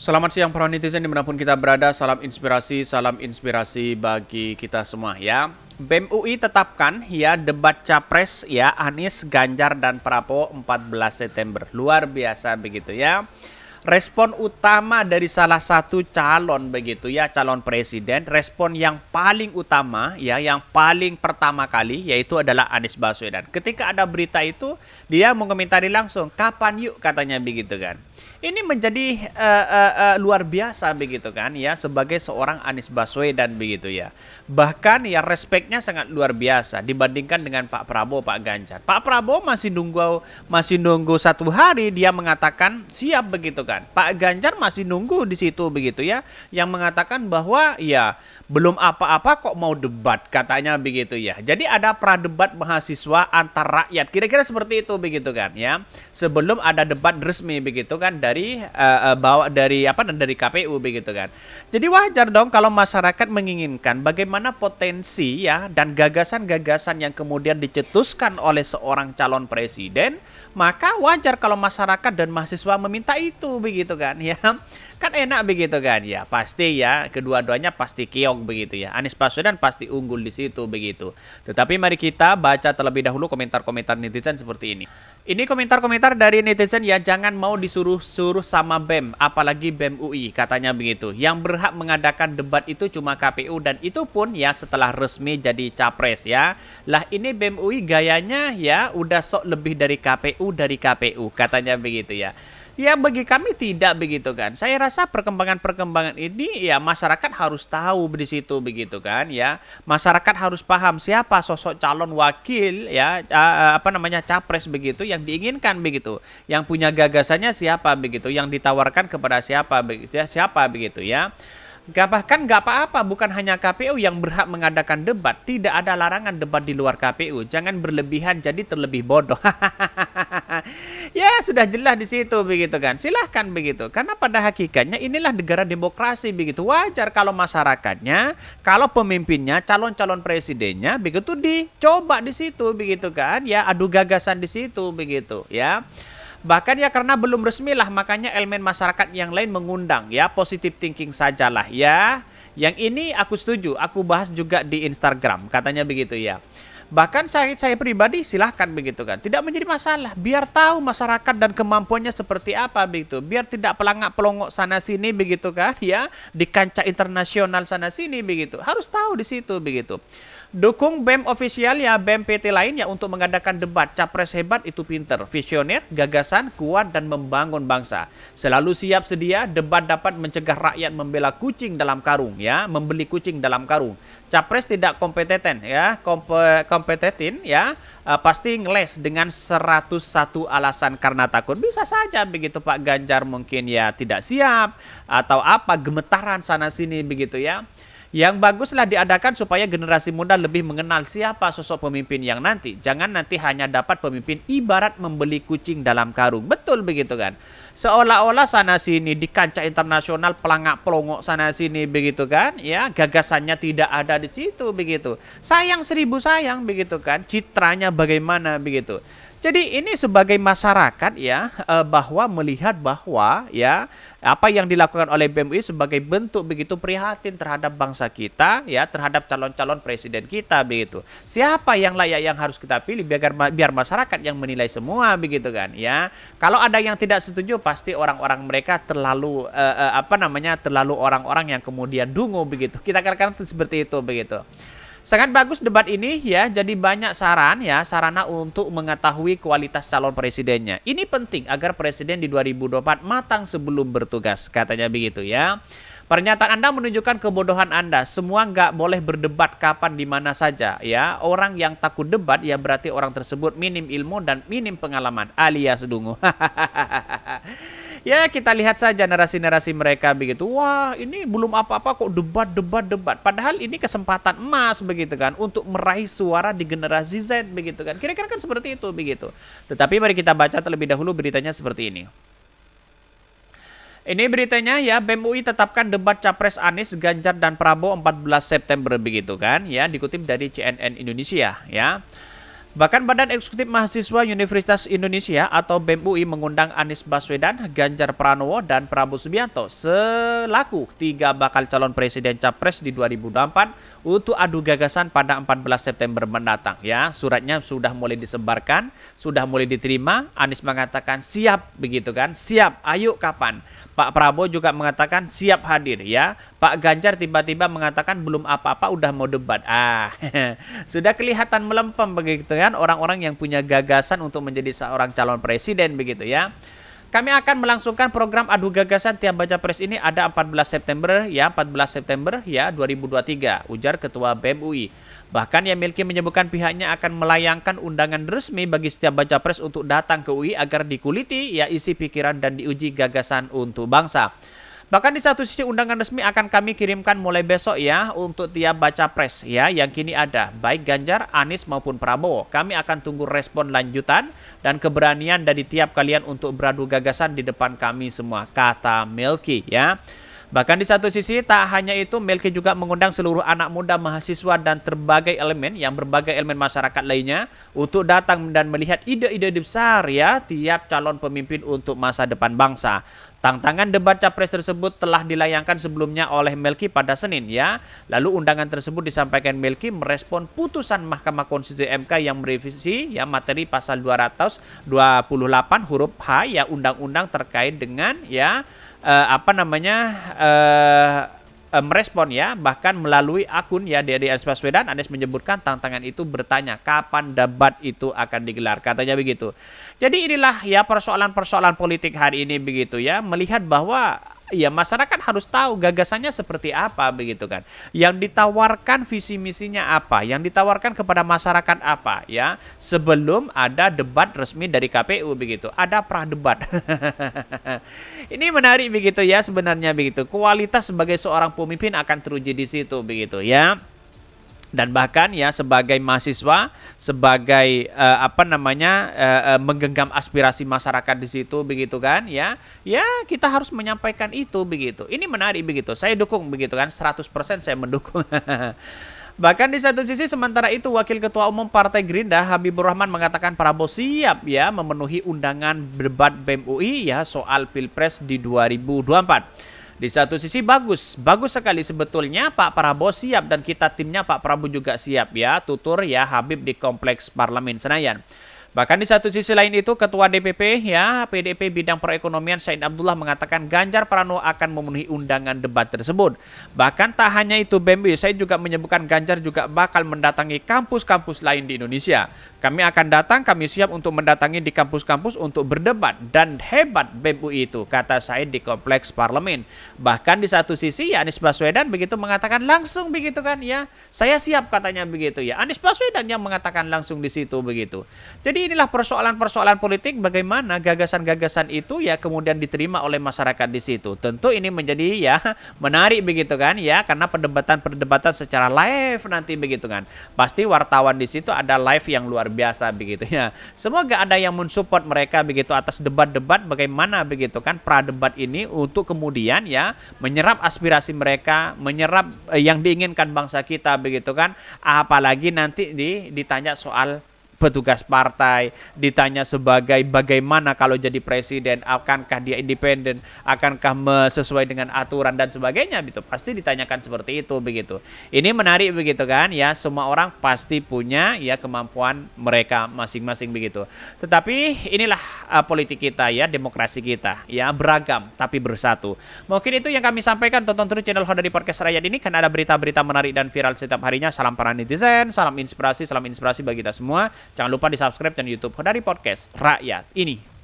Selamat siang para netizen dimanapun kita berada, salam inspirasi bagi kita semua ya. BEM UI tetapkan ya debat capres ya Anies, Ganjar dan Prabowo 14 September. Luar biasa begitu ya. Respon utama dari salah satu calon begitu ya, calon presiden, respon yang paling utama ya, yang paling pertama kali yaitu adalah Anies Baswedan. Ketika ada berita itu, dia mengomentari langsung, "Kapan yuk?" katanya begitu kan. Ini menjadi luar biasa begitu kan ya, sebagai seorang Anies Baswedan begitu ya. Bahkan ya respeknya sangat luar biasa dibandingkan dengan Pak Prabowo, Pak Ganjar. Pak Prabowo masih nunggu 1 hari dia mengatakan siap begitu kan. Pak Ganjar masih nunggu di situ begitu ya, yang mengatakan bahwa ya belum apa-apa kok mau debat katanya begitu ya. Jadi ada pradebat mahasiswa antar rakyat. Kira-kira seperti itu begitu kan ya. Sebelum ada debat resmi begitu kan dari KPU begitu kan. Jadi wajar dong kalau masyarakat menginginkan bagaimana potensi ya dan gagasan-gagasan yang kemudian dicetuskan oleh seorang calon presiden, maka wajar kalau masyarakat dan mahasiswa meminta itu begitu kan ya. Kan enak begitu kan ya, pasti ya kedua-duanya pasti keong begitu ya. Anies Baswedan pasti unggul di situ begitu. Tetapi mari kita baca terlebih dahulu komentar-komentar netizen seperti ini. Ini komentar-komentar dari netizen ya, jangan mau disuruh-suruh sama BEM, apalagi BEM UI katanya begitu. Yang berhak mengadakan debat itu cuma KPU dan itu pun ya setelah resmi jadi capres ya. Lah ini BEM UI gayanya ya udah sok lebih dari KPU katanya begitu ya. Ya bagi kami tidak begitu kan. Saya rasa perkembangan-perkembangan ini ya masyarakat harus tahu di situ begitu kan ya. Masyarakat harus paham siapa sosok calon wakil ya capres begitu yang diinginkan begitu. Yang punya gagasannya siapa begitu, yang ditawarkan kepada siapa begitu ya. Bahkan nggak apa-apa, bukan hanya KPU yang berhak mengadakan debat. Tidak ada larangan debat di luar KPU. Jangan berlebihan jadi terlebih bodoh. Ya sudah jelas di situ begitu kan. Silahkan begitu. Karena pada hakikatnya inilah negara demokrasi begitu. Wajar kalau masyarakatnya, kalau pemimpinnya, calon-calon presidennya begitu dicoba di situ begitu kan. Ya adu gagasan di situ begitu ya. Bahkan ya karena belum resmi lah, makanya elemen masyarakat yang lain mengundang ya, positive thinking sajalah ya. Yang ini aku setuju, aku bahas juga di Instagram katanya begitu ya. Bahkan saya pribadi silahkan begitu kan, tidak menjadi masalah. Biar tahu masyarakat dan kemampuannya seperti apa begitu. Biar tidak pelangak-pelongok sana sini begitu kan ya, di kancah internasional sana sini begitu. Harus tahu di situ begitu. Dukung BEM ofisial ya, BEM PT lainnya untuk mengadakan debat. Capres hebat itu pinter, visioner, gagasan, kuat dan membangun bangsa. Selalu siap sedia, debat dapat mencegah rakyat membela kucing dalam karung ya, membeli kucing dalam karung. Capres tidak kompeten ya, kompetetin ya, pasti ngeles dengan 101 alasan karena takut. Bisa saja begitu Pak Ganjar mungkin ya tidak siap atau apa gemetaran sana sini begitu ya. Yang baguslah diadakan supaya generasi muda lebih mengenal siapa sosok pemimpin yang nanti. Jangan nanti hanya dapat pemimpin ibarat membeli kucing dalam karung. Betul begitu kan? Seolah-olah sana sini di kancah internasional pelangak pelongok sana sini begitu kan? Ya, gagasannya tidak ada di situ begitu. Sayang 1000 sayang begitu kan? Citranya bagaimana begitu. Jadi ini sebagai masyarakat ya, bahwa melihat bahwa ya apa yang dilakukan oleh BEM UI sebagai bentuk begitu prihatin terhadap bangsa kita ya, terhadap calon-calon presiden kita begitu. Siapa yang layak yang harus kita pilih biar masyarakat yang menilai semua begitu kan ya. Kalau ada yang tidak setuju pasti orang-orang mereka terlalu terlalu orang-orang yang kemudian dungu begitu. Kita katakan seperti itu begitu. Sangat bagus debat ini ya, jadi banyak sarana untuk mengetahui kualitas calon presidennya. Ini penting agar presiden di 2024 matang sebelum bertugas, katanya begitu ya. Pernyataan Anda menunjukkan kebodohan Anda. Semua nggak boleh berdebat kapan di mana saja ya. Orang yang takut debat ya berarti orang tersebut minim ilmu dan minim pengalaman alias dungu. Ya kita lihat saja narasi-narasi mereka begitu. Wah ini belum apa-apa kok debat. Padahal ini kesempatan emas begitu kan. Untuk meraih suara di generasi Z begitu kan. Kira-kira kan seperti itu begitu. Tetapi mari kita baca terlebih dahulu beritanya seperti ini. Ini beritanya ya, BEM UI tetapkan debat Capres Anies, Ganjar dan Prabowo 14 September begitu kan. Ya dikutip dari CNN Indonesia ya. Bahkan Badan Eksekutif Mahasiswa Universitas Indonesia atau BEM UI mengundang Anies Baswedan, Ganjar Pranowo, dan Prabowo Subianto selaku 3 bakal calon presiden capres di 2024 untuk adu gagasan pada 14 September mendatang. Ya, suratnya sudah mulai disebarkan, sudah mulai diterima. Anies mengatakan siap begitu kan, siap. Ayo kapan? Pak Prabowo juga mengatakan siap hadir ya. Pak Ganjar tiba-tiba mengatakan belum apa-apa udah mau debat. Sudah kelihatan melempem begitu kan orang-orang yang punya gagasan untuk menjadi seorang calon presiden begitu ya. Kami akan melangsungkan program adu gagasan tiap baca pres ini ada 14 September ya 2023, ujar Ketua BEM UI. Bahkan Yamilki menyebutkan pihaknya akan melayangkan undangan resmi bagi setiap baca pres untuk datang ke UI agar dikuliti ya isi pikiran dan diuji gagasan untuk bangsa. Bahkan di satu sisi undangan resmi akan kami kirimkan mulai besok ya untuk tiap baca pres ya yang kini ada baik Ganjar, Anies maupun Prabowo. Kami akan tunggu respon lanjutan dan keberanian dari tiap kalian untuk beradu gagasan di depan kami semua, kata Melki ya. Bahkan di satu sisi tak hanya itu, Melki juga mengundang seluruh anak muda, mahasiswa dan berbagai elemen masyarakat lainnya untuk datang dan melihat ide-ide besar ya tiap calon pemimpin untuk masa depan bangsa. Tantangan debat capres tersebut telah dilayangkan sebelumnya oleh Melki pada Senin ya. Lalu undangan tersebut disampaikan Melki merespon putusan Mahkamah Konstitusi MK yang merevisi ya materi pasal 228 huruf H ya undang-undang terkait dengan ya merespon ya, bahkan melalui akun ya dari Anies Baswedan. Anies menyebutkan tantangan itu bertanya kapan debat itu akan digelar, katanya begitu. Jadi inilah ya persoalan-persoalan politik hari ini begitu ya, melihat bahwa ya masyarakat harus tahu gagasannya seperti apa begitu kan. Yang ditawarkan visi misinya apa, yang ditawarkan kepada masyarakat apa ya. Sebelum ada debat resmi dari KPU begitu, ada pradebat. Ini menarik begitu ya sebenarnya begitu. Kualitas sebagai seorang pemimpin akan teruji di situ begitu ya. Dan bahkan ya sebagai mahasiswa, sebagai menggenggam aspirasi masyarakat di situ begitu kan ya. Ya, kita harus menyampaikan itu begitu. Ini menarik begitu. Saya dukung begitu kan, 100% saya mendukung. Bahkan di satu sisi sementara itu Wakil Ketua Umum Partai Gerindra Habibur Rahman mengatakan Prabowo siap ya memenuhi undangan debat BEM UI ya soal Pilpres di 2024. Di satu sisi bagus sekali sebetulnya Pak Prabowo siap dan kita timnya Pak Prabowo juga siap ya, tutur ya Habib di Kompleks Parlemen Senayan. Bahkan di satu sisi lain itu Ketua DPP ya PDIP bidang perekonomian Said Abdullah mengatakan Ganjar Pranowo akan memenuhi undangan debat tersebut. Bahkan tak hanya itu BEM UI, saya juga menyebutkan Ganjar juga bakal mendatangi kampus-kampus lain di Indonesia. Kami akan datang, kami siap untuk mendatangi di kampus-kampus untuk berdebat dan hebat BEM UI itu, kata Said di Kompleks Parlemen. Bahkan di satu sisi ya Anies Baswedan begitu mengatakan langsung begitu kan ya, saya siap katanya begitu ya. Anies Baswedan yang mengatakan langsung di situ begitu. Jadi inilah persoalan-persoalan politik bagaimana gagasan-gagasan itu ya kemudian diterima oleh masyarakat di situ. Tentu ini menjadi ya menarik begitu kan ya karena perdebatan secara live nanti begitu kan. Pasti wartawan di situ ada live yang luar biasa begitu ya. Semoga ada yang mensupport mereka begitu atas debat-debat bagaimana begitu kan pradebat ini untuk kemudian ya menyerap aspirasi mereka, menyerap yang diinginkan bangsa kita begitu kan. Apalagi nanti ditanya soal petugas partai, ditanya sebagai bagaimana kalau jadi presiden, akankah dia independen, akankah sesuai dengan aturan dan sebagainya gitu. Pasti ditanyakan seperti itu begitu. Ini menarik begitu kan ya, semua orang pasti punya ya kemampuan mereka masing-masing begitu. Tetapi inilah politik kita ya, demokrasi kita ya, beragam tapi bersatu. Mungkin itu yang kami sampaikan. Tonton terus channel Hodari Podcast Rakyat ini karena ada berita-berita menarik dan viral setiap harinya. Salam para netizen, salam inspirasi bagi kita semua. Jangan lupa di subscribe channel YouTube Hodari Podcast Rakyat ini.